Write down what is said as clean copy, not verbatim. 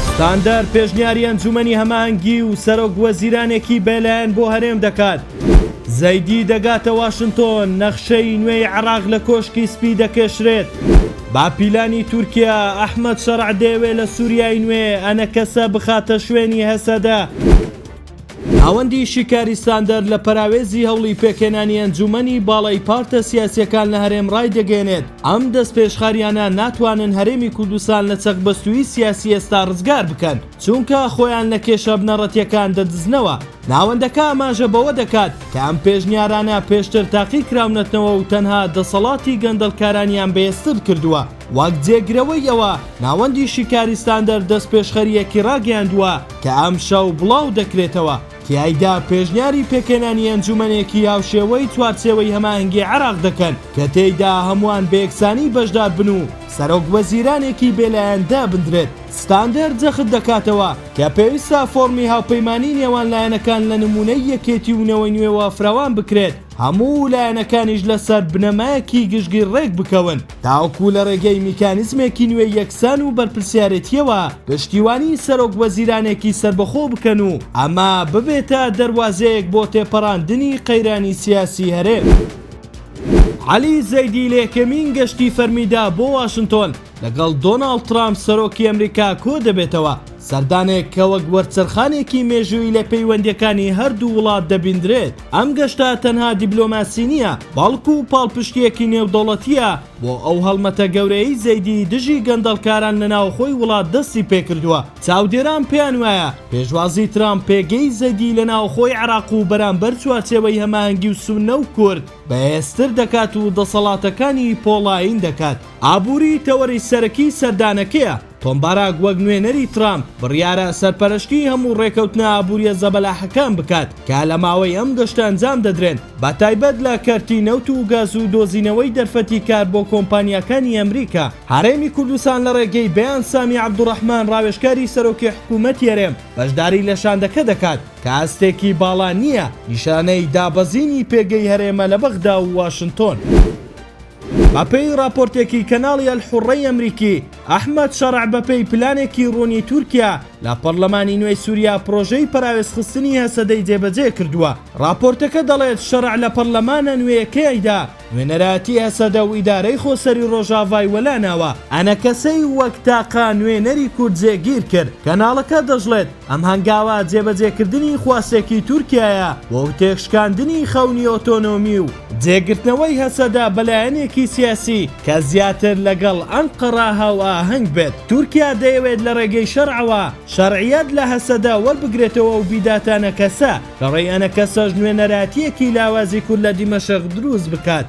ستاندەر پێشنیاری ئەنجومەنی هەماهەنگی و سەرۆک وەزیرانێکی بێلایەن بۆ هەرێم دەکات. زەیدی دەگاتە واشنتۆن، نەخشەی نوێی عێراق لە کۆشکی سپی دەکێشرێت. باپیلانی تورکیا ئەحمەد شەرع دەیەوێت لە سووریای نوێ ئەنە کەسە بخاتە شوێنی هەسەدە. ئەوەندی شیکاری ستاندەر لە پەراوێزی هەوڵی پێکێنانی ئەنجومەنی باڵای پارتە سیاسیەکان لە هەرێم ڕای دەگەێنێت. ئەم دەست پێشخاریانە ناتوانن هەرێمی کوردستان لە چەکبەستووی سیاسی ئێستا ڕزگار بکەن، چونکە خۆیان لە کێشە بنەڕەتیەکان دەدزنەوە. ناوەندەکە ئاماژە بەوە دەکات کە ئەم پێشنیارانە پێشتر تاقی کراونەتنەوە و تەنها دەسەڵاتی گەندەڵکارانیان بەهێزتر کردووە. وەک جێگرەوەی ئەوە ناوەندی شیکاری ستاندەر دەست پێشخەریەکی ڕاگەیاندووە کە ئەم شەو بڵاو دەکرێتەوە. تیایدا پێشنیاری پێکێنانی ئەنجومەنێکی هاوشێوەی چوارچێوەی هەماهەنگی عێراق دەکەن کە تێیدا هەمووان بەیەکسانی بەشدار بن و سەرۆک وەزیرانێکی بێلایەن دابدرێت. ستاندەر جەخت دەکاتەوە کە پێویستە فۆرمی هاوپەیمانی نێوان لایەنەکان لە نمونەی یەکێتی و نەوەی نوێوە فراوان بکرێت، هەموو لایەنەکانیش لەسەر بنەمایەکی گشتگیر ڕێک بکەون تاوەکو لە ڕێگەی میکانیزمێکی نوێ یەکسان و بەرپرسیارەتیەوە پشتیوانی سەرۆک وەزیرانێکی سربەخۆ بکەن و ئەمە ببێتە دەواازەیەک بۆ تێپەڕاندنی قەیرانی سیاسی هەرێم. عەلی زەیدی لە یەکەمین گەشتی فەرمیدا بۆ واشنتۆن لەگەڵ دۆناڵد ترامپ سەرۆکی ئەمریکا کۆ دەبێتەوە. سەردانێک کە وەک وەرچەرخانێکی مێژووی لە پەیوەندیەکانی هەردوو وڵات دەبیندرێت. ئەم گەشتە تەنها دیبلۆماسی نییە، بەڵکو و پاڵپشتیەکی نێودەوڵەتیە بۆ ئەو هەڵمەتە گەورەی زەیدی دژی گەندەڵکاران لە ناوخۆی وڵات دەستی پێکردووە. چاودێران پێیان وایە پێشوازی ترامپ پێگەی زەیدی لە ناوخۆی عێراق و بەرامبەر چوارچێوەی هەماهەنگی و سونە و کورد بەهێزتر دەکات و دەسەڵاتەکانی پۆڵاین دەکات. ئابووری تەوەری سەرەکی سەردانەکەیە. تۆم باراک وەک نوێنەری ترامپ بڕیارە سەرپەرشتی هەموو ڕێکەوتنە ئابووریە زەبەلاحەکان بکات کە لە ماوەی ئەم گەشتە ئەنجام دەدرێن، بە تایبەت لە کەرتی نەوت و گاز و دۆزینەوەی دەرفەتی کار بۆ کۆمپانیەکانی ئەمریکا. هەرێمی کوردستان لە ڕێگەی بەیان سامی عەبدوڕەحمان ڕاوێژکاری سەرۆکی حکوومەتی هەرێم بەشداری لە شاندەکە دەکات کە ئەستێکی باڵا نییە نیشانەی دابەزینی پێگەی هەرێمە لە بەغدا و واشنتۆن. بەپێی راپۆرتێکی کەناڵی ئەلحوڕەی ئەمریکی، ئەحمەد شەرع بەپێی پلانێکی ڕوونی تورکیا لە پەرلەمانی نوێی سووریا پرۆژەی پەراوێزخستنی هەسەدەی جێبەجێ کردووە. راپۆرتەکە دەڵێت شەرع لە پەرلەمانە نوێیەکەیدا نوێنەراتی هەسەدە و ئیدارەی خۆسەری ڕۆژاڤای وەلاناوە ئەنە کەسەی وەک تاقا نوێنەری کورد جێگیر کرد. کەناڵەکە دەژڵێت ئەم هەنگاوە جێبەجێکردنی خواستێکی تورکیایە بۆ تێکشکاندنی خەونی ئۆتۆنۆمی و جێگرتنەوەی هەسەدا بەلایەنێکی سیاسی کە زیاتر لەگەڵ ئەنقەرا هاوئاهەنگ بێت. تورکیا دەیەوێت لە ڕێگەی شەرعەوە شەرعیەت لە هەسەدا وەربگرێتەوە و بیداتانە کەسە کە ڕێی ئەنە کەسەش نوێنەراتیەکی لاوازی کورد لە دیمەشق دروست بکات.